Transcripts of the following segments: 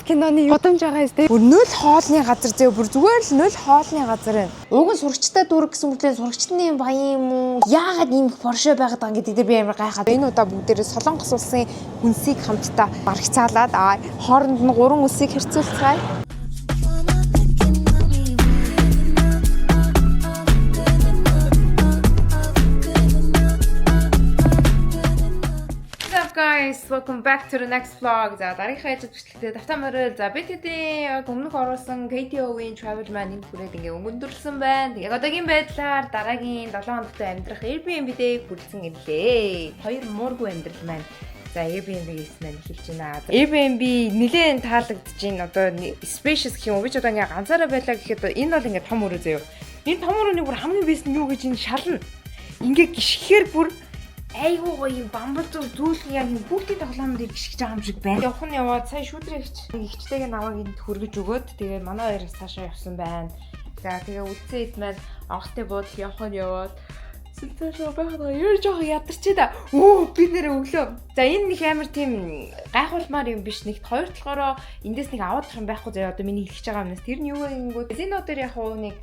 киноны годомж байгаа юм тийм. Бүр нөл хоолны газар зөө бүр зүгээр л нөл хоолны газар байна. Уг нь сурагчтай дүүрэг гэсэн мэтлээ сурагчтны баян юм уу? Яагаад ийм Porsche байгаад байгаа гэдэг дээр би амар гайхаад. Энэ удаа бүгдээрээ Солонгос улсын хүнсийг хамтдаа барагцаалаад хооронд нь 3 үлсийг хэрцүүлцгаая. Guys, welcome back to the next vlog. За дараагийнхаа ажил бичлэгтээ давтаа морил. За бид хэдийн өмнөх оруулсан KTO-ийн travel man энэ хүрээд ингээ өнгөндөрлсөн байна. Яг одоогийн байдлаар дараагийн 7 хоногт амьдрах Airbnb-д хүрэлцэн ирлээ. Хоёр муургүй амьдрал маань. За Airbnb-гээс маань хэлж байна. Airbnb нэлээд таалагдж байна. Одоо spacious гэх юм уу? Би ч одоо ингээ ганцаараа байлаа гэхэд энэ бол ингээ том өрөө заяа. Энэ том өрөөний бүр хамгийн бэст нь юу гэж энэ шална. Ингээ гიშгээр бүр айгуу гоё бамбал зүүлхэн яг бүгдийн тоглоомыг гიშгэж байгаа юм шиг байна. Явах нь яваад сая шүүдрэгч ихчтэйгээ наваг энд хөргөж өгөөд тэгээ манай хоёроос цаашаа явсан байна. За тэгээ үлдсэн хэд маань авахтай бод явах нь яваад цэцэшээ байхад ер жоох ядарчээ да. Би нэрээ өглөө. За энэ нэг амар тийм гайхуулмаар юм биш. Нэгт хоёр талаараа эндээс нэг аваад тах юм байхгүй заяа одоо миний хэлж байгаа юмнаас тэр нь юу гэнгүүт энэ одоо яг уу нэг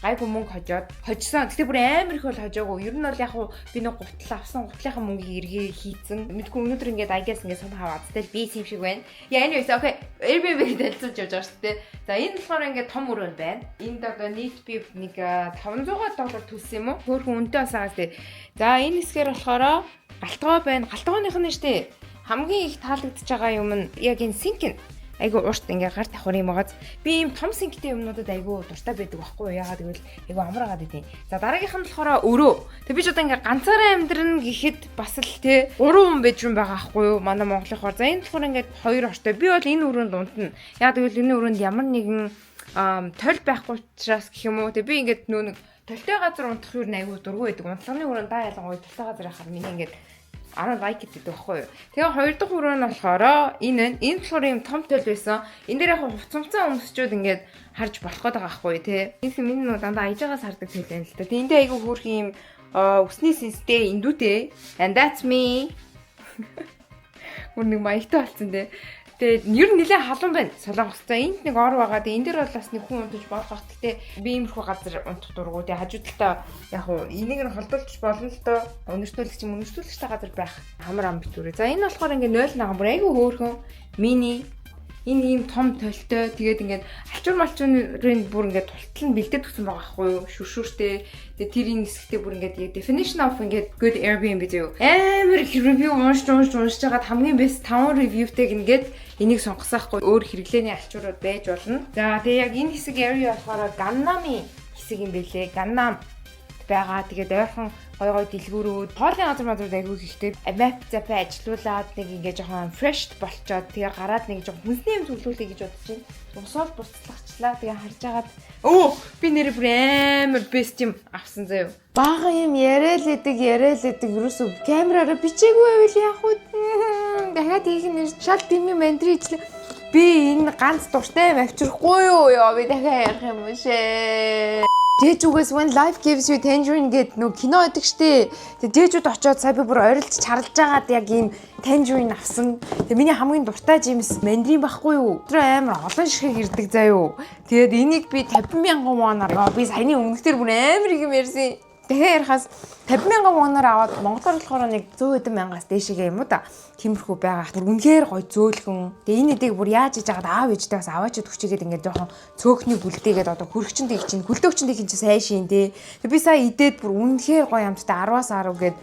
гайгүй мөнгө хожсон. Гэтэ бүр амар их бол хожоогүй. Ер нь бол яг хуу би нэг гутал авсан гутлынхаа мөнгийг эргээ хийцэн. Мэдгүй өнөөдөр ингээд I-гээс ингээд сум хаваад тэгэл би юм шиг байна. Яа anyways okay. Airbnb дэлцүүлж явж байгаа шүү дээ. За энэ болохоор ингээд том өрөө байна. Энд одоо нийт би нэг $500 төлсөн юм уу? Хөөрхөн үнэтэй басаагаас дээ. За энэ хэсгээр болохоор галтгоо байна. Галтгооных нь шүү дээ. Хамгийн их таалагдж байгаа юм нь яг энэ синк нь. Айгу урт ингээ гар давхар юм байгааз би ийм том синктэй юмнуудад айгу дуртай байдаг байхгүй юу? Яагаад гэвэл айгу амраагаад идэв. За дараагийнх нь болохоор өрөө. Тэг би ч одоо ингээ ганцаараа амьдрна гэхэд бас л те 3 хүн bedroom байгаа байхгүй юу? Манай Монголынхоор. За энэ болохоор ингээ 2 ортой. Би бол энэ өрөөнд унтна. Яагаад гэвэл энэ өрөөнд ямар нэгэн толь байхгүй учраас гэх юм уу? Тэг би ингээ нөө нэг толтой газар унтах юу айгу дургүй байдаг. Унтлагын өрөөнд даа ялангуяа толтой газар яхаар миний ингээ 10 like гэдэг байхгүй юу. Тэгээ хоёр дахь өрөө нь болохоор энэ болохоор юм том төл байсан. Энэ дээр яг хуцамцсан өмсчүүд ингээд харж болох гээд байгаа байхгүй юу те. Энэ миний нуу дандаа аяжгаас хардаг төл байна л да. Тэгээ эндээ айгүй хөөрх юм өсний сэнстэй индүүтэй. And that's me. Гүр нэг маягтай болсон те. Тэгээ ер нь нэлээд халуун байна. Солонгостой энд нэг ор байгаа. Тэгээ энэ дээр бол бас нэг хүн унтаж болох. Гэхдээ би иймэрхүү газар унтах дурггүй. Тэгээ хажуудалтаа яг уу энийг нь холдуулж болно л доо. Өнөртүүлэгчтэй газар байх хамар ам битүүрээ. За энэ болохоор ингээ 0 наган бүр айгүй хөөрхөн мини энэ ийм том толтой. Тэгээд ингээд алчуур малчуурын бүр ингээд тултал нь бэлдээд өгсөн байгаа байхгүй юу? Шүршүүртэй. Тэгээд тэр энэ хэсэгтээ бүр ингээд definition of ингээд good Airbnb зөө. Амар их review уншиж жагаад хамгийн best 5 reviewтэй ингээд энийг сонгосаахгүй өөр хэрэглээний алчуурууд байж болно. За тэгээ яг энэ хэсэг area болохоор Gangnam-ийн хэсэг юм бэлээ. Gangnam байгаа. Тэгээд ойрхон гой дэлгүүрүүд хоолны газар айгүй ихтэй map запаа ажилуулад нэг ингээ жоохон fresh болчоод тэгээ гараад нэг жоохон хүнсний юм зөвлүүлээ гэж бодож байна. Усаал буцлагчлаа тэгээ харж агаад би нэр бүр амар best юм авсан заяа. Бага юм яриад идэг ерөөсөө камераараа бичээгүй байвал яах вэ? Дахиад их нэр шал дими мандрийчлээ. Би энэ ганц дуртай юм авчрахгүй юу? Би дахиад ярих юм шээ. Дээжүүгээс when life gives you tangerine гэд нөө кино байдаг штэ. Тэгээ дээжүүд очиод сая би бүр орилж чарлж агаад яг ийм tangerine авсан. Тэгээ миний хамгийн дуртай жимс мандрин байхгүй юу? Тэр амар олон ширхэг ирдэг заяо. Тэгээд энийг би 50,000 воноор би саяны өмнөхдөр бүр амар их юм ярьсан. Тэгэхээр ярахаас 50,000 воноор аваад Монголоор болохоор нэг 100,000-аас дээшээ юм уу да. Тиймэрхүү байгаа. Бүр үнэхээр гоё зөөлхөн. Тэгээ энэ эдийг бүр яаж хийж агаад аав ээжтэй бас аваачаад хүчигээд ингээд жоохон цөөхний бүлдээгээд одоо хүрхчин дийг чинь хүлдээгчин дийг чинь сайн шин дээ. Тэгээ би сая идээд бүр үнэхээр гоё амттай 10-аас 10 гээд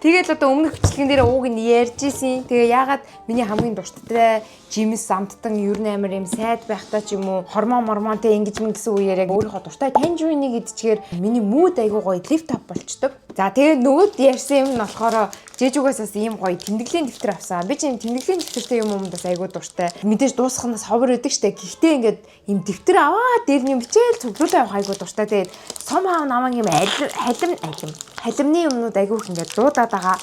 тэгэл одоо өмнөх бичлэгэн дээр ууг нь ярьж исэн. Тэгээ яагаад миний хамгийн дуртай жимс амттан ер нь амар юм сайд байхдаа ч юм уу хормонтэй ингэж мэн гэсэн үеэр яг өөрийнхөө дуртай tangerine-ыг идчихээр миний mood айгуу гоё lift up болчдөг. За тэгээ нөгөөд ярьсан юм нь болохоор жээжүүгээс бас ийм гоё тэмдэглэлийн дэвтэр авсан. Би чинь тэмдэглэлийн дэвтэртэй юм бас айгуу дуртай. Мэдээж дуусахнаас ховор өгдөг штэ. Гэхдээ ингээд ийм дэвтэр аваад дээр нь бичээл цуглуулаа явах айгуу дуртай. Тэгээд somehow намайг ийм халимны юмнууд айгуу их ингээд дуудаад байгаа.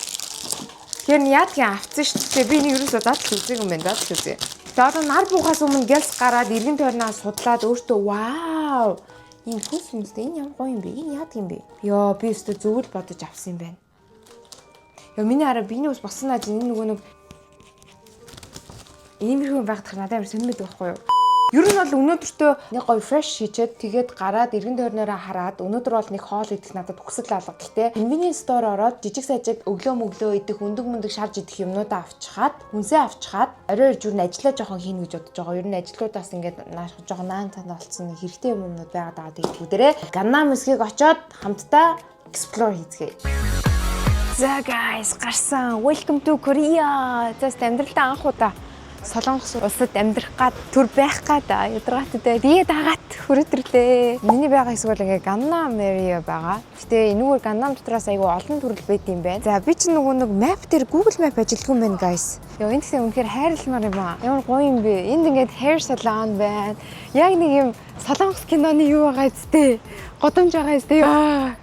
Тэр нь яадгийн авцсан штэ. Би нэг ерөөсөө дадал үзег юм байна. Дадал үзье. За одоо нар буухаас өмнө гэлс гараад эргэн тойрнаас судлаад өөртөө вау ийм хүнстэй энэ ямар гоё юм бэ? Энэ яадаг юм бэ? Йоо би өөртөө зөвл бодож авсан юм байна. Яа миний хараа биений ус босноо энэ нөгөө нэг Иймэрхүү байгаад надад амар сонирмэд байхгүй юу? Ер нь бол өнөөдөртөө нэг гоё fresh хийчээд тэгээд гараад эргэн тойрноороо хараад өнөөдөр бол нэг хоол идэх надад хүсэл алга. Гэхдээ convenience store ороод жижиг сажиг өглөө идэх өндөг шарж идэх юмнуудаа авчихад хүнсээ авчихад орой ирж юу н ажиллаа жоохон хийнэ гэж бодож байгаа. Ер нь ажлуудаас ингээд жоохон наан тань болцсон хэрэгтэй юмнууд байгаад байгаа. Тэгээд бүгдээрээ Gangnam Mall-ыг очоод хамтдаа explore хийцгээе. За guys, гарсан. Welcome to Korea. За амьдралдаа анх удаа Солонгос улсад амьдрах гад төр байх гад ядаргааттай тэгээ дагаад хүрээтэрлээ. Миний байгаа хэсэг бол ингээ Gangnam area байгаа. Гэтэ энэгээр Gangnam дотроос айгүй олон төрөл байд юм байна. За би ч нэг map дээр Google Map ажилтгүй юм байна guys. Яа энэ гэсэн үнэхээр хайрламар юм аа. Ямар гоё юм бэ? Энд ингээд hair salon байна. Яг нэг юм Солонгос киноны юу байгаа зү? Годомж байгаа зү?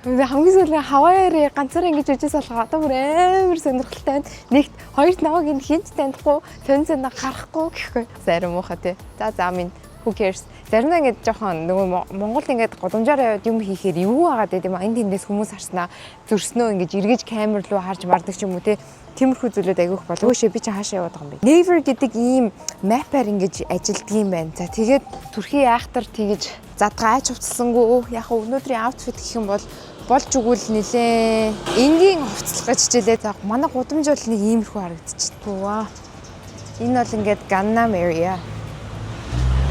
Хамгийн сүүлд Хавайар ганцаараа ингэж үжээс болох одоо бүр амар сонирхолтой байна. Нэгт хоёрт наваг энэ хинт танихгүй, тонцоо гарахгүй гэхгүй. Зарим муухай тий. За минь who cares. Заримдаа ингэж жоохон нөгөө Монголд ингэж годомжоор яваад юм хийхээр юу байгаа гэдэг юм. Энд тэндээс хүмүүс харснаа зөрснөө ингэж эргэж камер руу харж мардаг ч юм уу тий. Тиймэрхүү зүйлүүд айгүйх болов. Өөшөө би чи хаашаа яваад байгаа юм бэ? Naver гэдэг ийм map-аар ингэж ажилддаг юм байна. За тэгээд төрхийн айхтар тэгэж задгаа айч хувцсангүй. Яг өнөөдрийн outfit гэх юм бол болж өгвөл нилээ энгийн хувцлах гэж хичээлээ. За манай гудамж бол нэг иймэрхүү харагдчихтгүй. Энэ бол ингээд Gangnam area.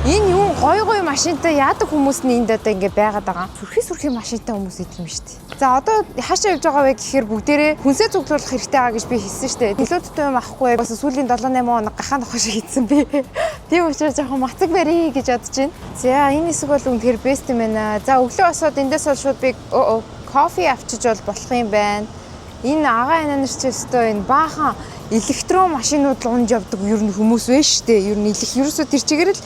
Энэ юу гой машинтай яадаг хүмүүс нь энд одоо ингэ байгаад байгаа. Сүрхий машинтай хүмүүс идэм шүү дээ. За одоо хаашаа явж байгаа вэ гэхээр бүгдээрээ хүнсээ цуглуулах хэрэгтэй байгаа гэж би хэлсэн шүү дээ. Төлөөдтэй юм авахгүй бас сүүлийн 7-8 хоног гахаан тохож хийсэн би. Тийм учраас жоохон мацаг барья гэж бодож байна. За энэ хэсэг бол үнэхээр best юм байна. За өглөө босоод эндээс бол шууд би кофе авчиж болох юм байна. Энэ агаа ананарч өстой энэ баахан электрон машинууд л унж явдаг ер нь хүмүүс вэ шүү дээ. Ер нь ерөөсөө тэр чигээр л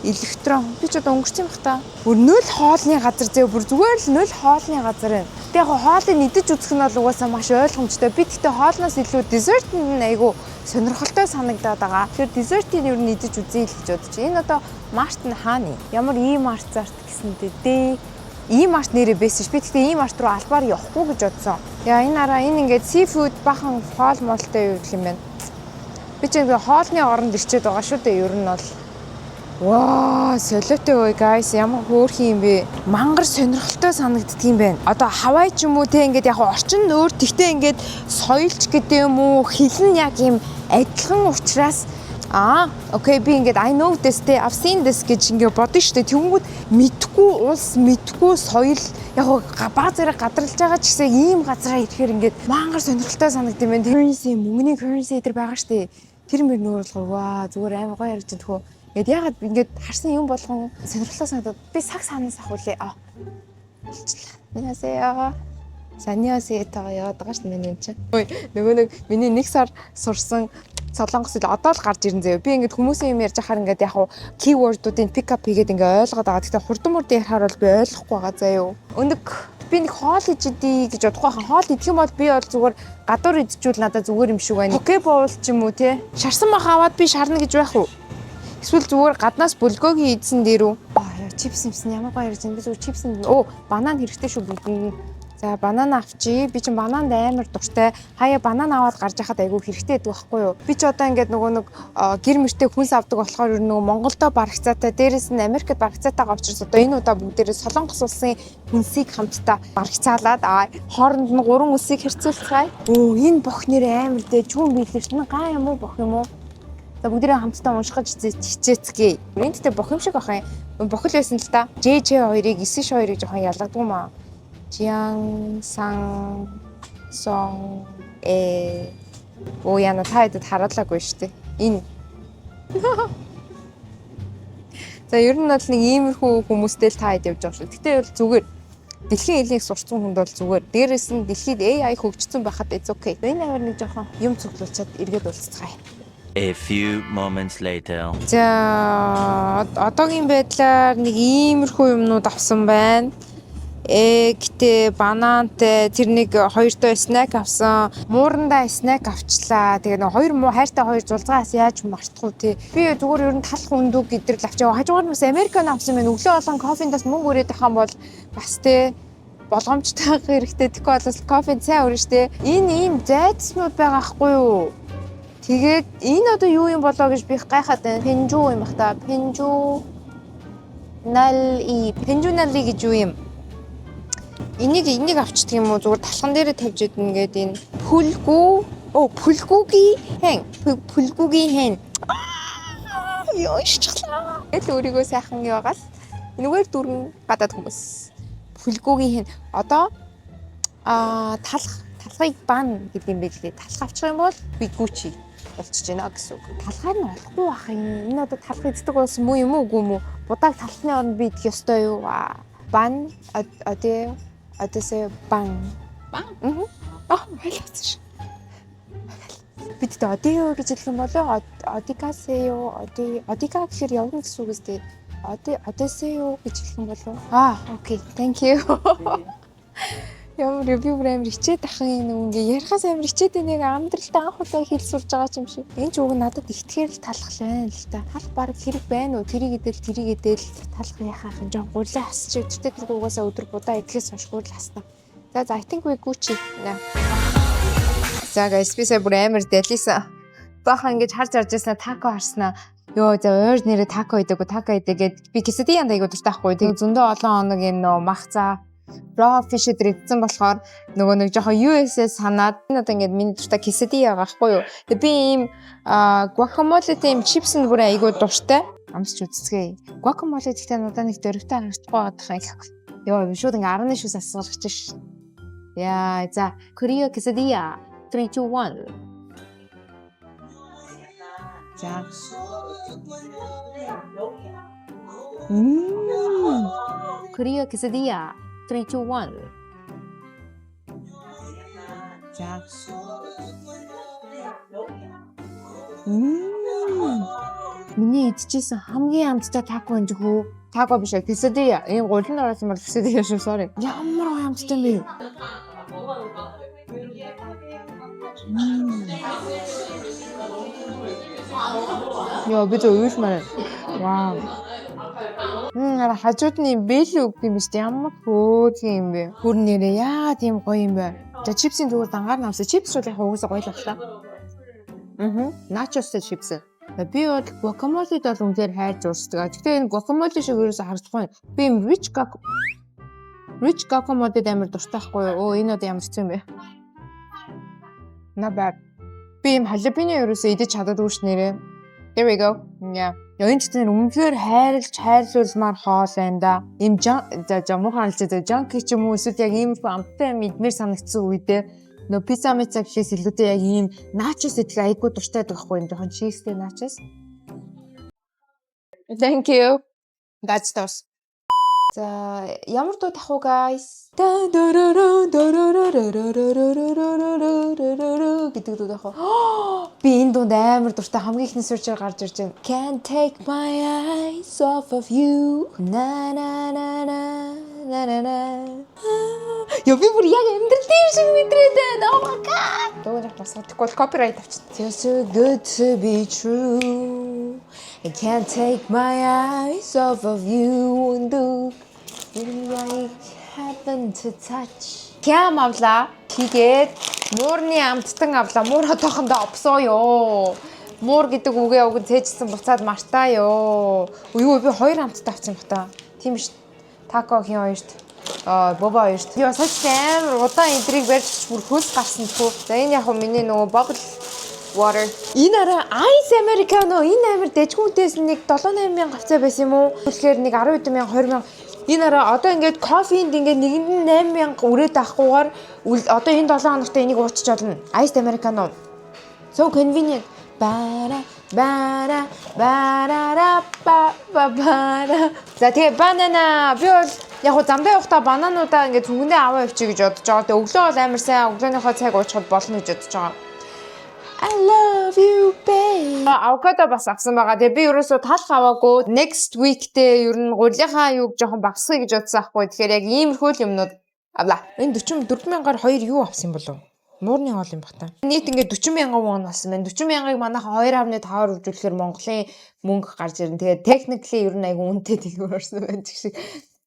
электрон би ч одоо өнгөрч юм бах та. Бүр 0 хоолны газар зөө бүр зүгээр л 0 хоолны газар байна. Тэг яг хоолыг идэж үзэх нь бол угаасаа маш ойлгомжтой. Би тэгтээ хоолноос илүү десерт нь айгу сонирхолтой санагдаад байгаа. Тэгэхээр десертийг ер нь идэж үзье л гэж бодож. Энэ одоо март нь хаана юм? Ямар март зарт гэсэнтэй дээ. Март нэрээ байсан ш. Би тэгтээ март руу албаар явахгүй гэж бодсон. Яа энэ араа энэ ингээд seafood бахан хоол молтой юу гэх юм бэ? Би ч ингээд хоолны оронд ирчээд байгаа шүү дээ. Ер нь бол ваа, солиотой ой guys, ямар хөөрхий юм бэ? Мангар сонирхолтой санагддаг юм байна. Одоо Хавай ч юм уу те ингээд яг орчин нь өөр тэгтээ ингээд соёлч гэдэг юм уу, хэл нь яг юм адилхан учраас окей би ингээд I know this те I've seen this гэж ингээд бодно шүү дээ. Тэнгүүд мэдхгүй улс, мэдхгүй соёл яг баазаараа гадралж байгаа ч гэсэн ийм газараа ирэхээр ингээд мангар сонирхолтой санагдсан юм байна. Currency, мөнгөний currency дээр байгаа шүү дээ. Тэр мөр нөөрлгөө ваа, зүгээр амар гоё харагдаж байна тхөө. Ингээд ягаад ингээд харсан юм болгон сонирхолтой санагдаад би цаг саанаас ахуулъя. Ан녕하세요. 안녕하세요 тагаа яваад байгаа шүү дээ миний чинь. Нөгөө нэг миний 1 сар сурсан Солонгос хэл одоо л гарч ирэн заяа. Би ингээд хүмүүсийн юм ярьж ахаар ингээд яг keyword-уудын pick up хийгээд ингээд ойлгоод байгаа. Гэхдээ хурдан мурдан ярихаар бол би ойлгохгүй байгаа заяа. Өнөг би нэг хоол хийж идий гэж бодохгүй хаан. Хоол идэх юм бол би бол зүгээр гадуур идчихвэл надад зүгээр юм шиг байна. Окей боол ч юм уу те. Шарсан мах аваад би шарна гэж байх уу? Эсвэл зүгээр гаднаас бөлгөөгийн ийдсэн дээр үү? Чипс юмсан ямар гоё ярьж байна. Би зүгээр чипс банан хэрэгтэй шүү бүгд. За банан авчи. Би чинь бананд амар дуртай. Хаяа банан аваад гарч яхад айгүй хэрэгтэй гэдэг байхгүй юу? Би ч одоо ингээд нөгөө нэг гэр мөртэй хүнс авдаг болохоор нөгөө Монголдо барагцаатай, дээрээс нь Америкт барагцаатайгаа учраас одоо энэ удаа бүгдээрээ Солонгос улсын хүнсийг хамтдаа барагцаалаад хооронд нь 3 үлсийг хэрцүүлцгаая. Энэ бох нэр амар дээ. Чүүн биелэрч нь гаа юм уу бох юм уу? За бүгдээ хамтдаа уншихаж хичээцгээе. Энэтэй бох юм шиг бах юм. Бохол байсан л та. JJ2-ыг 9-2-ыг жоохон ялгадгүй маа. Jiang Sang Song яна та хэдэд хараалаагүй шүү дээ. Энэ. За ер нь бол нэг иймэрхүү хүмүүстэй л та хэд явж байгаа шүү. Гэтэ бол зүгээр дэлхийн хэлийг сурцсан хүнд бол зүгээр. Дээрээс нь дэлхийд AI хөгжсөн байхад it's okay. Энэ аваар нэг жоохон юм цуглуулчаад эргээд уулзцгаая. A few moments later. За одоогийн байдлаар нэг иймэрхүү юмнууд авсан байна. Гэтээ банантай тэр нэг 2 снэк авсан. Муурандаа снэк авчлаа. Тэгээ нэг 2 муу хайртай 2 зулцгаас яаж мартахгүй тий. Би зүгээр ер нь талах өндөг гэдрэл авчаа. Хажуугаар нь бас американо авсан байна. Өглөө болон кофендас мөнгө өрөөд ахаан бол бас тий болгоомжтой хэрэгтэй. Тэгэхгүй бол кофе сайн өрнө штэ. Энэ ийм зайцснууд байгаа хгүй юу? Тэгээд энэ одоо юу юм болоо гэж би гайхаад байна. Пенжу юм бах та. Пенжу налли гэж юу юм? Энийг авчдаг юм уу? Зүгээр талхан дээрээ тавьж идэнэ гэдэг энэ пүлгүүгийн хэн. Ёо шчихлаа. Ээл өөрийгөө сайхан яваал. Энэгээр дөрвөн гадаад хүмүүс. Пүлгүүгийн хэн. Одоо талхыг бан гэдэг юм бэ лээ. Талх авчих юм бол би гүчи болчихж байна гэсэн үг. Талхаар нь олохгүй бах юм. Энэ одоо талх иддэг болсон муу юм уу үгүй юм уу? Будааг талхны оронд би идэх ёстой юу? Бан 어떠세요? 빵. ойлголцсон. Бид 어디요 гэж хэлэх юм болоо 어디 가세요? 어디 가 гэхээр явна гэсэн үг үстэй. 어떠세요 гэж хэлэх юм болоо. Окей. Thank you. Ямар ревю амар хичээд ах юм ингээ ярихаас амар хичээд нэг амьдралдаа анх удаа хэл сурж байгаа юм шиг. Энэ ч үг надад ихтгэр л талах лээ л та. Талах баг хэрэг байна уу? Тэрийг идэл талах яхах юм жоо гурлаа хасчих. Тэртээ тэр угаасаа өдөр будаа идэхээс хойш гурл хасна. За I think we Gucci. За guys би сая бүр амар дэлийсэн. Бахан ингэж харж ирсэн тако харснаа. Йоо за өөр нэрэ тако идэг гэд би quesadilla айгуу дуртай ахгүй. Тэгээ зөндөө олон хоног юм нөө махцаа raw fish идсэн болохоор нөгөө нэг жоохон USS санаад энэ одоо ингээд миний дуртай quesadilla байхгүй юу. Тэгээ би ийм guacamole тийм чипс нь бүр айгуу дуртай. Амсч үзцгээе. Guacamole гэхдээ надад нэг дөрөвтэй харагдахгүй байгаа юм. Йоо шууд ингээ 19-с асуулгач ш. Яа за Korea quesadilla 3 2 1. За. Korea quesadilla 3 2 1. 자. Миний идчихсэн хамгийн амттай тако энэ хөө. Тако биш ээ, quesadilla. Ийм гуриланд орсон бол quesadilla шүү, sorry. Ямар амттай юм бэ? Яа, бид уйлмаар. Вау. Хажууд нь бэлүү гэх юм шүү дээ. Ямар хөөрхөн юм бэ? Бүр нэрээ яа тийм гоё юм бэ? За чипсийн зүгээр дангаар намсаа. Чипс бол яг угаасаа гоё л байна. Nachos чипс. Би бол guacamole-д бол үнээр хайр зурсдаг. Гэхдээ энэ guacamole шиг ерөөсө харагдахгүй. Би юм rich guacamole-д амар дуртай байхгүй юу? Энэ одоо ямар ч юм бэ? Not bad. Би юм jalapeno ерөөсө идэж чаддаггүй ш нэрээ. There we go. Yeah. Энд чинь үнээр хайрлуулмаар хоол байна да. Им жамуухан алчаа junk ч юм уу эсвэл яг ийм амттай мэдмэр санагдсан үедээ нөө пицца мэцэг гэхээс илүүтэй яг ийм nachos идэх айгуу дуртай байдаг байхгүй юм жоохон cheesy nachos. Thank you. That's those. За ямар дуу тах уу guys? гэдэг дуу тах уу? Би энэ дуунд амар дуртай хамгийн ихний сүрчээр гарч ирж байна. Can't take my eyes off of you. Na na na na na na na. Яа би бүр яг амьдрал шиг мэдрээд байна. Oh my god. Дууг яг сонсохгүй copyright авчихсан. Feels so good to be true. I can't take my eyes off of you. I happen to touch. Кям авлаа. Тэгээд муурны амттан авлаа. Муур хотоохондоо опсоо ёо. Муур гэдэг үгээ уг цээжсэн буцаад мартаа ёо. Юу би хоёр амттай авсан юм та. Тийм ш. Тако хин хоёрт. Боба хоёрт. Яа сочтэн удаан энтриг барьж бүр хөлс гарсан тхүү. За энэ яг миний нөгөө bubble water. Энэ арай ice americano энэ амир дэжгүүнээс нэг 7-8 авцаа байсан юм уу? Тэгэхээр нэг 10,000 20,000 энэ арай одоо ингээд кофеинд ингээд нэгэнд нь 8,000 өрөөд авахгүйгээр одоо энэ 7 хоногт энийг уучиж олно. Ice americano. So convenient. Бара. За тэгээ банана би бол яг хуу замдаа явахдаа банануудаа ингээд зүгэндээ аваа явчих гэж бодож байгаа. Тэгээ өглөө бол амар сайн өглөөнийхөө цаг уучхад болно гэж бодож байгаа. I love you babe. Авокадо бас авсан байгаа. Тэгээ би ерөөсөө талх аваагүй. Next week-дээ ер нь гурилынхаа юуг жоохон багсгая гэж бодсон ахгүй. Тэгэхээр яг иймэрхүү юмнууд авлаа. Энэ 44,000-аар 2 юу авсан болов? Муурны хоол юм бах та. Нийт ингээд 40,000 вон болсон байна. 40,000-ыг манайхаа 2.5-аар үржүүлэхээр Монголын мөнгө гарч ирнэ. Тэгээ technically ер нь айгу үнэтэй дэлгүүр орсон байна гэх шиг.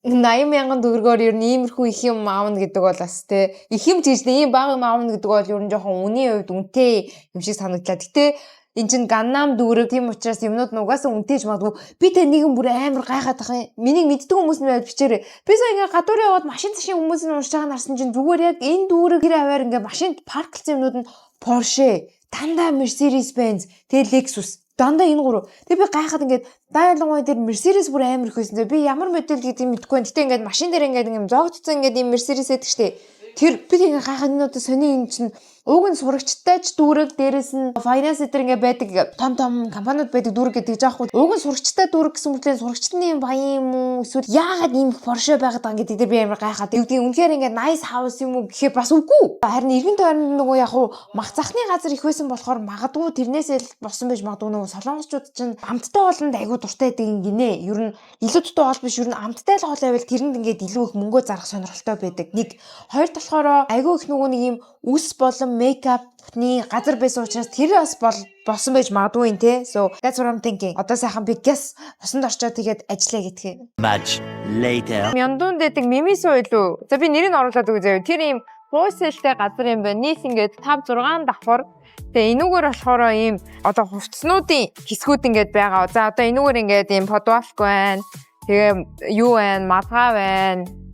80,000 төгрөгөөр ер нь иймэрхүү их юм аавна гэдэг бол бас те их юм гэж ийм бага юм аавна гэдэг бол ер нь жоохон үнийн хувьд үнэтэй юм шиг санагдлаа. Гэтэ энэ чинь Ганнам дүүрэг тийм учраас юмнууд нугасаа үнэтэйж магадгүй би тэ нэгэн бүр амар гайхаад ах юм. Миний мэддэг хүмүүс нь байвал бичээрэй. Би сая ингээ гадуур яваад машин цашин хүмүүс нь уншиж байгаа нарсан чинь зүгээр яг энэ дүүрэг гэр аваар ингээ машинд парклсан юмнууд нь Porsche, дандаа Mercedes-Benz, тэгээ Lexus дандаа энэ гурав. Тэгээ би гайхаад ингээд дайлангуй дээр Mercedes бүр амар их байсан. Би ямар модель гэдгийг мэдэхгүй байна. Гэтэ ингээд машин дээр ингээд юм зоогдсон ингээд юм Mercedes гэдэг штэ. Тэр би ингээд гайхаад энэ одоо сони юм чинь уг нь сурагчтай ч дүүрэг дээрэс нь finance дээр ингээд байдаг том компаниуд байдаг дүүрэг гэдэг жаахгүй. Уг нь сурагчтай дүүрэг гэсэн мэтлээ сурагчтны юм баян юм уу эсвэл яагаад ийм Porsche байгаад байгаа гэдэг дээр би амар гайхаад. Тэгвэл үнэхээр ингээд nice house юм уу гэхээр бас үгүй. Харин эргэн тойронд нөгөө яг уу мах захны газар их байсан болохоор магадгүй тэрнээсээ л болсон байж магадгүй нөгөө солонгосчууд чинь амттай хоолнд айгуу дуртай байдаг юм гинэ. Ер нь илүү дутуу хоол биш ер нь амттай л хоол байвал тэрэнд ингээд илүү их мөнгө зарах сонирхолтой байдаг. Нэг хоёр болохоор айгуу их нөгөө нэг юм үс болон мейкапны газар байсан учраас тэр бас болсон байж магадгүй юм те. So that's what I'm thinking. Одоо сайхан би guess усанд орчоод тэгээд ажиллая гэдгийг. Much later. Мяндун дэдэг мимисо илүү. За би нэрийг оруулаад өгье заяа. Тэр ийм хуйсэлтэй газар юм байна. Нийт ингээд 5 6 давхар. Тэгээ энүүгээр болохоор ийм одоо хувцснуудын хэсгүүд ингээд байгаа. За одоо энүүгээр ингээд ийм подвалк байна. Тэгээ юу байна? Маргаа байна.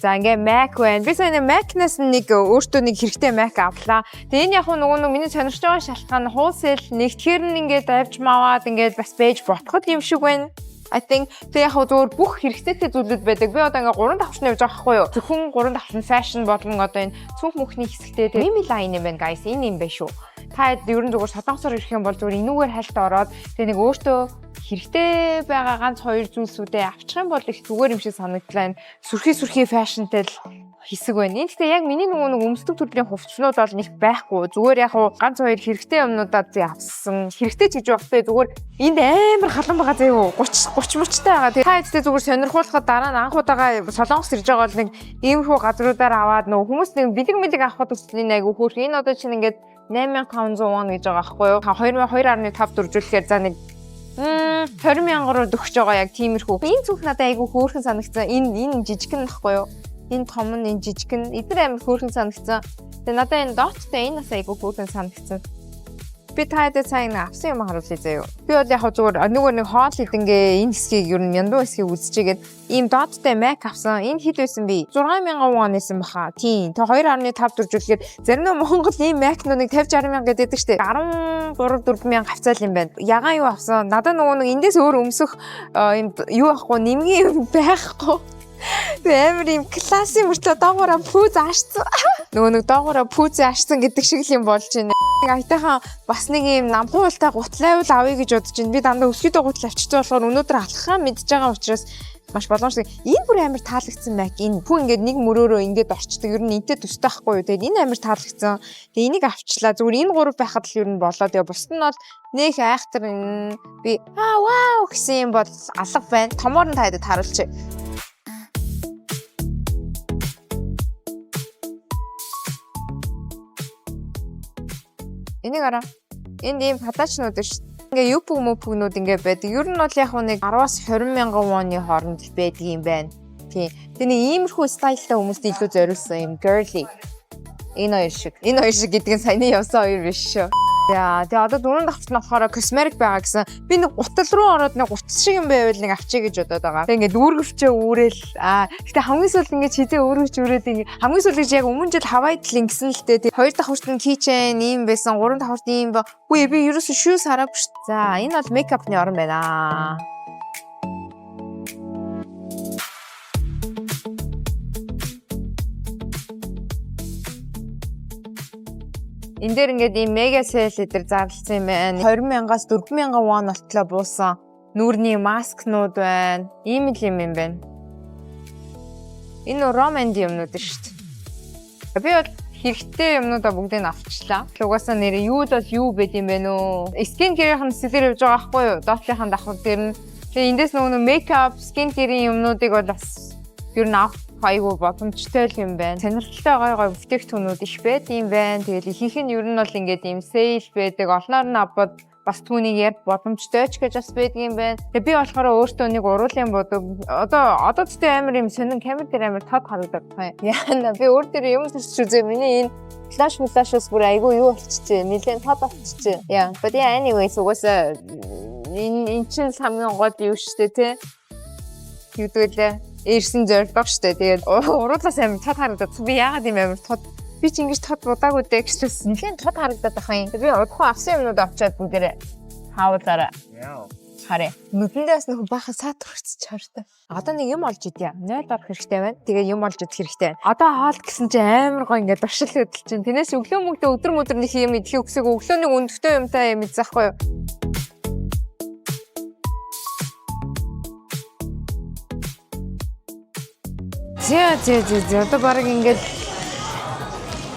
За ингээ Mac байна. Би сая Mac-наас нэг өөртөө нэг хэрэгтэй Mac авлаа. Тэгээ энэ яг нөгөө миний сонирхож байгаа шалтгаан wholesale нэгтгэр нь ингээд авч маваад ингээд бас байж ботход юм шиг байна. I think тэг яг зөвөр бүх хэрэгцээтэй зүйлүүд байдаг. Би одоо ингээ 3 давхрын явж байгаа байхгүй юу? Зөвхөн 3 давхрын fashion болон одоо энэ цүнх мөхний хэсэгтэй тэг Mimi line юм байна guys. Энэ юм байна шүү. Та ер нь зүгээр солонгосоор ирэх юм бол зүгээр энүүгээр хальт ороод тэг нэг өөртөө хэрэгтэй байгаа ганц хоёр зүйлсүүдээ авчих юм бол их зүгээр юм шиг санагдлаа. Сүрхий фэшнтэй л хэсэг байна. Энэ гэхдээ яг миний нөгөө нэг өмсдөг төрлийн хувцснууд бол нэг байхгүй. Зүгээр яг ганц хоёр хэрэгтэй юмнуудаа авсан. Хэрэгтэй ч гэж багтай зүгээр энд амар халан байгаа заяа 30 мөчтэй байгаа. Та хэвчээ зүгээр сонирхуулахад дараа нь анх удаага солонгос ирж байгаа бол нэг иймэрхүү газруудаар аваад нөгөө хүмүүс нэг бэлэг авахд төслийн айгу хөөх. Энэ одоо чинь ингээд 8500 won гэж байгаа байхгүй юу? 2.5 дөржүүлэхээр за нэг 20,000-аар өгч байгаа яг тиймэрхүү. Энэ цүнх надад айгүй хөөрхөн санагдсан. Энэ жижигхэн нөхгүй юу? Энэ том нь энэ жижигхэн. Эдгээр амар хөөрхөн санагдсан. Тэгээ надад энэ доттой энэ бас айгүй хөөрхөн санагдсан. Би таадаг сайн авсан юм харуулъя заяа. Би бол яг зүгээр нөгөө нэг хоол хідэнгээ энэ хэсгийг ер нь мяндуу хэсгийг үзчихгээд ийм доттой Mac авсан. Энэ хэд байсан бэ? 6,000 won байсан баха. Тийм. Тэ 2.5 дөржүүлэхээр зарим нь Монгол ийм Mac-нуудыг 50-60,000 гэдэг штеп. 13-4,000 авцаал юм байна. Ягаан юу авсан? Надад нөгөө нэг эндээс өөр өмсөх юм юу ахгүй нэмгийн юм байхгүй. Амар юм классын мөртлөө доогоороо пүүз аашсан. Нөгөө нэг доогоороо пүүз аашсан гэдэг шиг л юм болж байна. Айтайхан бас нэг юм намхуултай гутлайвал авъя гэж бодож байна. Би дандаа өсгийдээ гутал авчирсан болохоор өнөөдөр алхахаа мэдж байгаа учраас маш боломжтой. Энэ бүр амар таалагдсан Mac. Энэ хүн ингээд нэг мөрөөрөө ингээд орчдөг. Ер нь энтэй төстэй байхгүй юу. Тэгээд энэ амар таалагдсан. Тэгээд энийг авчлаа. Зүгээр энэ гурав байхад л ер нь болоо. Тэгээд бусд нь бол нэг айхтар энэ би вау гэсэн юм бол алга байна. Томоор нь таад харуулчих. Энийг араа. Энд ийм патачнууд шүү. Ингээ юпг-мөпгнүүд ингээ байдаг. Ер нь бол яг нэг 10-аас 20,000 won-ы хооронд байдаг юм байна. Тийм. Тэгээ нэг иймэрхүү стайлтай хүмүүст илүү зориулсан юм girly. Энэ хоёр шиг гэдэг нь саяны явсан хоёр биш шүү. Яа, тэгээ одоо дөрөв давхрт нь болохоор косметик байгаа гэсэн. Би нэг гутал руу ороод нэг гутас шиг юм байвал нэг авчиг гэж бодоод байгаа. Тэгээ ингээд үүргэвчээ үүрэл. Гэтэ хамгийн сүүлд ингээд чизээ өөрөж үрээд ингээд хамгийн сүүлд гэж яг өмнө жил Хавайд л ингэсэн л дээ. Хоёр давхрт нь keychain ийм байсан, гурван давхрт ийм ба. Үгүй би ерөөсөө shoes хараагүй шүү. За, энэ бол мейкапны орон байна. Энд дээр ингээд ийм мега сейл эдэр зарласан юм байна. 20,000-аас 4,000 won болтлоо буусан. Нүүрний маскнууд байна. Ийм л юм байна. Энэ романди юмнууд шүү дээ. Би бол хэрэгтэй юмнуудаа бүгдийг нь авчлаа. Угаасаа нэр юу бол юу байд юм бэ нөө. Skin care-ийн сэсэр явж байгаа байхгүй юу? Доотлынхаа давхар дээр нь. Тэгээ эндээс нөгөө makeup, skin care-ийн юмнуудыг бол бас ер нь авах айгуу боломжтой л юм байна. Сонирхолтой гой бүтээгдэхүүнүүд их байд юм байна. Тэгэл ихэнх нь ер нь бол ингээд ийм сейл байдаг. Олноор нь авбод бас түүнийг ярь боломжтой ч гэж бас байдаг юм байна. Тэгээ би болохоор өөртөө нэг уруулын бодог одоо ч амар юм сонин камер дээр амар тод харагдаад байна. Яана би өөр дээр юм төсч үзээ миний энэ флаш бүр айгүй юу болчихжээ. Нилээн тод болчихжээ. Яа, but yeah anyways угаасаа энэ чинь хамгийн гол юу штэ тий. Юудэлээ ирсэн зорилго штэ. Тэгээд уруулаас амар тод харагдаад би яагаад юм амар тод би ч ингэж тод удаагүй дээ гэсэн нэлээд тод харагдаад байгаа юм. Би удахгүй авсан юмнууд авчаад бүгдээрээ хауулаараа. Хараа. Нүдэндээс нөх бахан саатар хүрч чартай. Одоо нэг юм олж идья. 0 дор хэрэгтэй байна. Тэгээд юм олж идэх хэрэгтэй байна. Одоо хаалт гэсэн чинь амар гоо ингээд дуршил хөдөл чинь. Тэрнээс өглөө мөгдөө өдөр нэг юм идэхийг өксөг өглөө нэг өндөртэй юмтай юм идсахгүй юу? Зэ одоо баг ингээд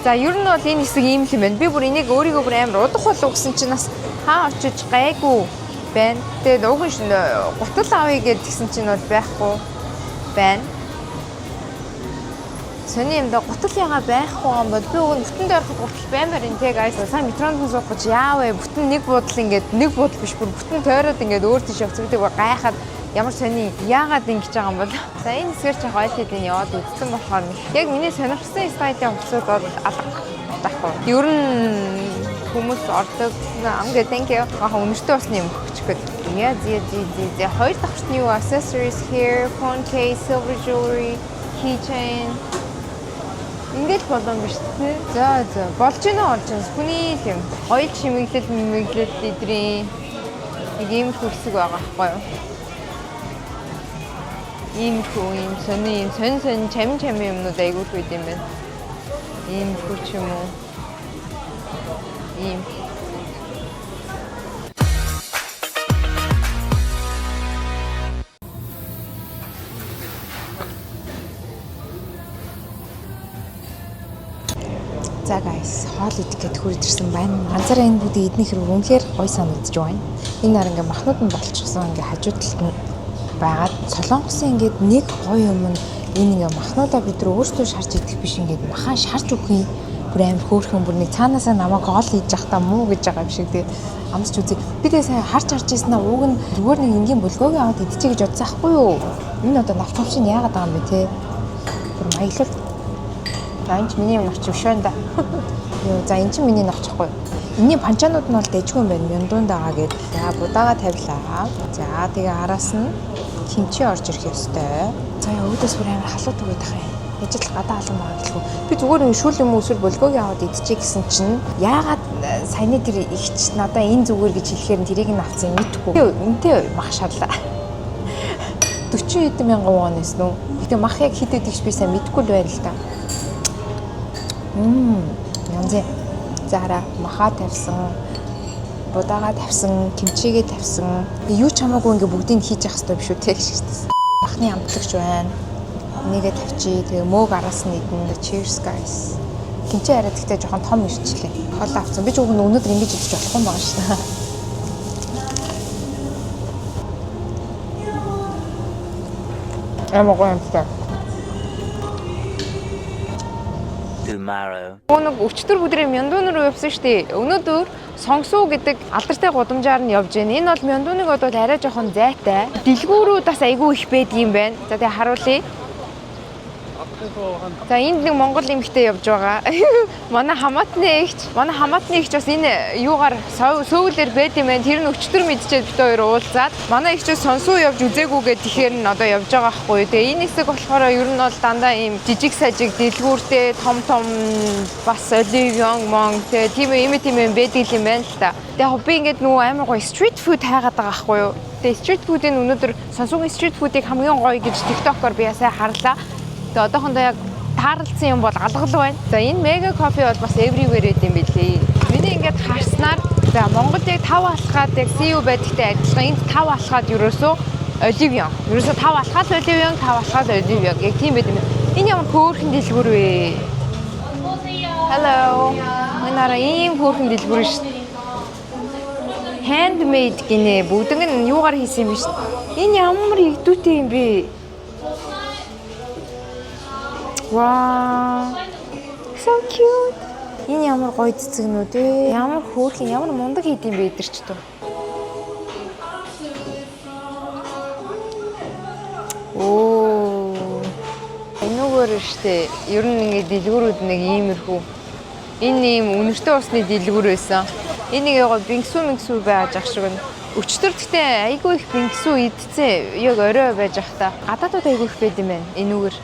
за ер нь бол энэ хэсэг ийм л юм байна. Би бүр энийг өөрийгөө бүр амар удах болов гэсэн чинь бас хаа очиж гайгүй байна. Тэгээд уг нь гутал авъя гэдгсэн чинь бол байхгүй байна. Сони юмда гутал яга байхгүй юм бол би уг нь бүтэн дээрх гутал баймаар энэ тэг айс сайн метронд суух гэж яавэ бүтэн нэг буудал ингээд нэг буудал биш бүр бүтэн тойроод ингээд өөр тийш явцдаг гайхаад ямар сони яагаад ингэж байгаа юм бол за энэ хэсгээр чи хойл хэдийн яваад үзсэн болохоор яг миний сонирхсан стайлийн хувцсууд бол алга байхгүй. Ер нь хүмүүс ордог амгээ thank you гахаа өнөртөө бас юм өгчих гээд яа зэ хоёр дахь нь юу accessories here phone case silver jewelry keychain ингээд болон биш үү? За болж гинэ орж байна. Хүний юм хоёул чимэглэл эдрийн нэг ийм хөрсөг байгаа байхгүй юу? Ийм сони чами юмнууд айгүйх үйд юм байна. Ийм хүч юм уу? Ийм. За guys, хоол идэх гээд хүрдэрсэн байна. Ганцаараа энэ бүдийг идэх хэрэг үнэхээр гой санагдаж байна. Энэ нар ингээ махнууд нь болчихсон ингээ хажуу талд нь байгаад солонгосын ингээд нэг гоё юм энэ ингээ махнуудаа бид нар өөрсдөө шарж идэх биш ингээд махаа шарж өгөх юм бүр амар хөөрхөн бүр нэг цаанаасаа намайг гол хийж явахдаа муу гэж байгаа юм шиг тэгээд амсч үзье. Би тэгээ сайн харж ирсэн аа уг нь зүгээр нэг энгийн бөлгөөгийн аваад идчихье гэж бодсон ахгүй юу? Энэ одоо навчмч нь яагаад байгаа юм бэ те? Бүр маяглал. За энэ ч миний юм навч биш байна да. Йоо за энэ ч миний навчхгүй. Энийн панчаанууд нь бол дэжгүй юм байна. Мяндуунд байгаа гээд. За будаага тавилаа. За тэгээ араас нь кимчи орж ирэх ёстой. За өөдөөс бүр амар халуун түгээд ах юм. Яжил гадаа алан магадгүй. Би зүгээр нэг шүүл юм эсвэл бөлгөөгийн аваад идчихье гэсэн чинь яагаад саяны тэр ихч надаа энэ зүгээр гэж хэлэхээр тэрийг нь авсан мэдхгүй. Энтэй мах шаарлаа. 40 хэдэн мянган вон нэсэн үү? Гэтэ мах яг хэд идэгч би сайн мэдгүй л байна л да. Янзээ. Заараа махаа тавьсан. Будаага тавьсан, кимчигээ тавьсан. Юу ч хамаагүй ингээ бүгдийг хийж явах хэрэгтэй биш үү те гэж хэлсэн. Махны амтлагч байна. Нэгээ тавьчи. Тэгээ мөөг араас нь идэн. Cheers guys. Кимчи арай гэхдээ жоохон том ирчлээ. Хол авсан. Би ч уг нь өнөөдөр ингэж идэж болохгүй юм байгаа шүү дээ. Амар гоё юм та. Tomorrow. Нэг өчтөр өдрийн мяндуун руу явсан шүү дээ. Өнөөдөр сонгосуу гэдэг алдартай гудамжаар нь явж байна. Энэ бол мяндууныг одоо арай жоохон зайтай. Дэлгүүрүүд бас айгүй их байдгийм байна. За тэгээ харуулъя. За энд нэг монгол эмэгтэй явж байгаа. Манай хамаатны эгч бас энэ юугаар сөүлэр байд юм байна. Тэр нь өчтөр мэдчихээд бид хоёр уулзаад манай эгчээс сонсуу явж үзээгүйгээд тэгэхээр нь одоо явж байгаа байхгүй. Тэгээ энэ хэсэг болохоор ер нь бол дандаа ийм жижиг сажиг дэлгүүртэй том бас оливьон монг тэгээ тийм юм байдаг юм байна л та. Тэгээ би ингээд нөгөө амар гоё стрит фуд хайгаад байгаа байхгүй юу. Тэгээ стрит фудын өнөөдөр сонсоогийн стрит фудыг хамгийн гоё гэж TikTok-оор би ясаа харлаа. Тэгээ одоохондоо яг таарлцсан юм бол алгал байна. За энэ мега кофе бол бас everywhere гэдэг юм билээ. Миний ингээд харснаар за Монголд яг 5 алхаад яг CU байдагтай адилхан энд 5 алхаад ерөөсөө оливьон. Ерөөсөө 5 алхаад оливьон, 5 алхаад оливьон. Яг тийм байт юм. Энэ ямар хөөрхөн дэлгүүр вэ? Hello. Манайра ийм хөөрхөн дэлгүүр шүү дээ. Handmade гинэ. Бүгд нь юугаар хийсэн юм бэ шүү дээ. Энэ ямар игдүүтэй юм бэ? Wow. So cute. Энэ ямар гоё цэцэгнүүд ээ. Ямар хөөрхөн, ямар мундаг хийдэм бэ эдэр ч тоо. Оо. Энэгээр штэ. Ер нь ингээд дэлгүүрүүд нэг иймэрхүү. Энэ ийм үнэртэй усны дэлгүүр байсан. Энийг яг бингсүү байж ах шиг байна. Өчтөр гэхдээ айгүй их бингсүү идцээ. Яг орой байж ах та. Гадаадууд айгүй их байд юм байна. Энэгээр.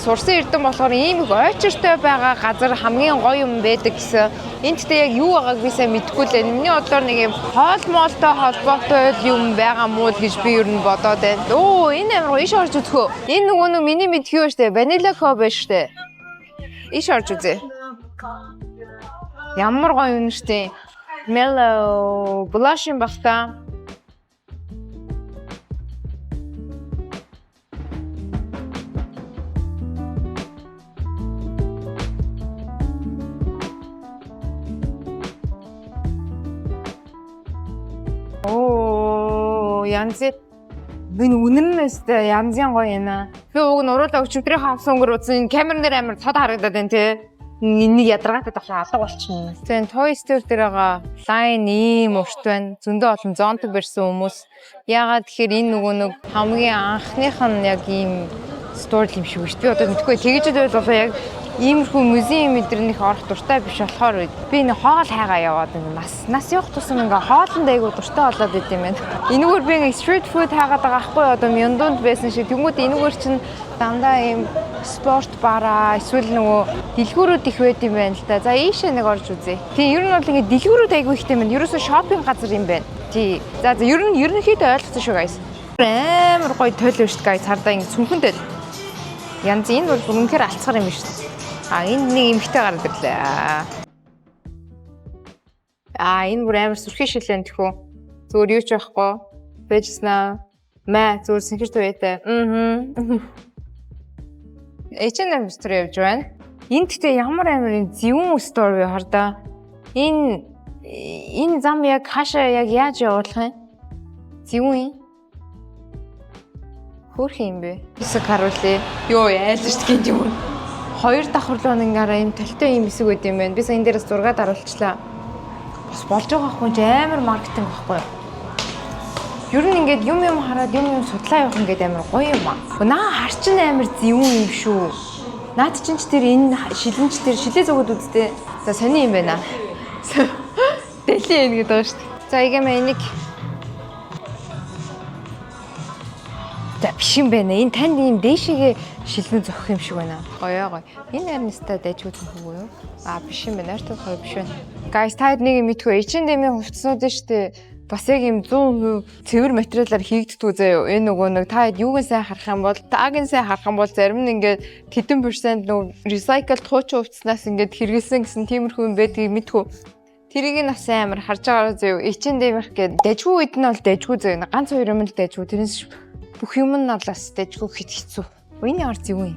Сурсан эрдэм болохоор ийм их ойчиртой байгаа газар хамгийн гоё юм байдаг гэсэн. Энд тэ яг юу байгааг би сайн мэдэхгүй л байна. Миний бодлоор нэг юм хоол моолтой холбоотой юм байгаа муу л гэж би ер нь бодоод байна. Оо, энэ амар гоё иш орж үзхөө. Энэ нөгөө миний мэдхий ба штэ. Vanilla Co ба штэ. Иш орж үзье. Ямар гоё юм штэ. Mellow blush юм баг та. Оо, янз энэ үнэннээстэй янзын гоё яана. Би уг нь уруулаа өчигдрийн хавсан өнгөрөөсөн камер нэр амар цод харагдаад байна те. Энийг ядаргаатай тавчаа алга болчихно. Тэгээ Toy Store дээр байгаа лайн ийм урт байна. Зөндөө олон зонтог барьсан хүмүүс. Яагаад тэгэхээр энэ нөгөө нэг хамгийн анхных нь яг ийм стор юм шиг шүү дээ. Би одоо мэдгүй тэгэж байвал яг иймэрхүү музейм мэдрэнийх орох дуртай биш болохоор би нэг хоол хайгаа яваад нас явах тусам ингээ хоолнд айгу дуртай болоод идэв юм байна. Энэгээр би ингээ street food хайгаад байгаа аахгүй одоо Мьондонд байсан шиг тэнгууд энэгээр чинь дандаа ийм спорт бараа эсвэл нөгөө дэлгүүрүүд их байд юм байна л да. За ийшээ нэг орж үзье. Тийм ер нь бол ингээ дэлгүүрүүд айгу ихтэй байна. Ерөөсөө шопинг газар юм байна. Тий. За ерөнхийдөө ойлгосон шүү guys. Амар гоё тойл шүү guys. Хардаа ингээ цүнхэн тойл. Янз энэ бол үнэхээр алцгар юм шүү дээ. Энэ нэг эмхтэй гараад ирлээ. Энэ бүр амар сүрхий шилэн тэхүү. Зүгээр юу ч байхгүй. Бэжснаа. Мэ зүгээр синхэрт байтай. H&M стор явж байна. Энд гэхдээ ямар амар энэ зөвүүн стор вэ хардаа. Энэ зам яг хаашаа яг яаж явуулах юм? Зөвүүн. Хөөх юм бэ? Хэсэг харуулъя. Йоо айлж гинт юм. Хоёр давхарлуу нэнгаараа юм талтай юм хэсэг үт юм байна. Би сайн энэ дээрээс зургаад харуулчлаа. Бас болж байгаа хгүй амар маркетинг байхгүй юу? Ер нь ингээд юм хараад юм судлаа явах ингээд амар гоё юм аа. Наа харчин амар зөвүүн юм шүү. Наад чинь ч тэр энэ шилэнч тэр шилээ зөгөөд үзтээ. За сони юм байна. Дэлий юм гэдэг байгаа шүү дээ. За игээмээ энийг биш юм байна. Энэ танд ийм дээшээгээ шилэн зохих юм шиг байна. Гоё гоё. Энэ харнастай дайжгүй зүггүй юу? Биш юм байна. Артай гоё биш байна. Guys, та нэг юм мэдгүй. H&M-ийн хувцснууд нь штэ бас яг юм 100% цэвэр материалаар хийгддэг заяа. Энэ нөгөө нэг та юуг сайн харах юм бол, таагийн сайн харах юм бол зарим нь ингээд хэдэн % нөгөө recycled хуучин хувцснаас ингээд хэрэгэлсэн гэсэн тиймэрхүү юм байдгийг мэдгүй. Тэрийг нь бас амар харж байгаа заяа. H&M-ийнх гээд дайжгүй үед нь бол дайжгүй заяа. Ганц хоёр юм л дайжгүй. Тэрнээс бүх юм нь алаас дайжгүй хэд хэцүү. Үний ард юу юм?